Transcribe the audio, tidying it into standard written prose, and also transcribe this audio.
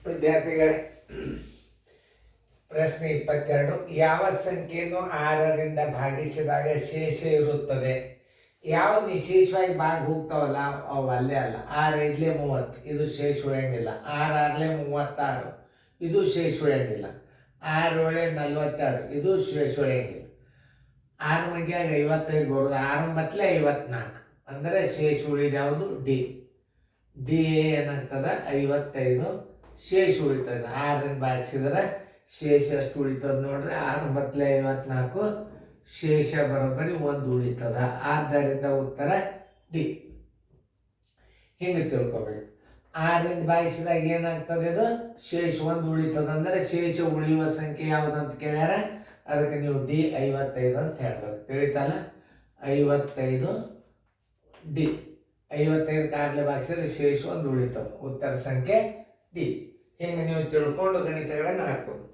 ವಿದ್ಯಾರ್ಥಿಗಳೇ, ಪ್ರಶ್ನೆ 22. ಯಾವ ಸಂಖ್ಯೆಯನ್ನು 6ರಿಂದ ಭಾಗಿಸಿದಾಗ ಶೇಷ ಇರುತ್ತದೆ? ಯಾವ ನಿಶೇಷವಾಗಿ ಭಾಗ ಹೋಗ್ತಾವಲ್ಲ ಅವು ಅಲ್ಲೇ ಅಲ್ಲ. 6 5 30, ಇದು ಶೇಷ ಉಳಿಯಂಗಿಲ್ಲ. 6 6 36, ಇದು ಶೇಷ ಉಳಿಯಂಗಿಲ್ಲ. 6 7 42, ಇದು ಶೇಷ ಉಳಿಯಂಗಿಲ್ಲ. 6 ಮಗ್ಯಾಗ 55 ಬರೋದು, 6 ಬತ್ಲೆ 54, ಅಂದರೆ ಶೇಷ ಉಳಿದ ಯಾವುದು? ಡಿ. ಡಿ ಏನಾಗ್ತದೆ? 55 ಶೇಷ ಉಳಿತದೆ. 6ರಿಂದ ಭಾಗಿಸಿದ್ರೆ ಶೇಷ ಎಷ್ಟು ಉಳಿತದ ನೋಡ್ರಿ? 6 ಬತ್ಲೆ 54, ಶೇಷ ಬರೋಬ್ಬರಿ 1 ಉಳಿತದ. ಆದ್ದರಿಂದ ಉತ್ತರ ಡಿ. ಹಿಂಗೆ ತಿಳ್ಕೊಬೇಕು. 6ರಿಂದ ಭಾಗಿಸಿದಾಗ ಏನಾಗ್ತದೆ? ಇದು ಶೇಷ 1 ಉಳಿತದ. ಅಂದರೆ ಶೇಷ ಉಳಿಯುವ ಸಂಖ್ಯೆ ಯಾವುದಂತ ಕೇಳ್ಯಾರ, ಅದಕ್ಕೆ ನೀವು ಡಿ 55 ಅಂತ ಹೇಳ್ಬೇಕು. ತಿಳಿತಲ್ಲ? 55 ಡಿ. 55 6ರಿಂದ ಭಾಗಿಸಿದ್ರೆ ಶೇಷ 1 ಉಳಿತದ. ಉತ್ತರ ಸಂಖ್ಯೆ ಡಿ. ಹಿಂಗೆ ನೀವು ತಿಳ್ಕೊಂಡು ಗಣಿತಗಳನ್ನು ಹಾಕೋದು.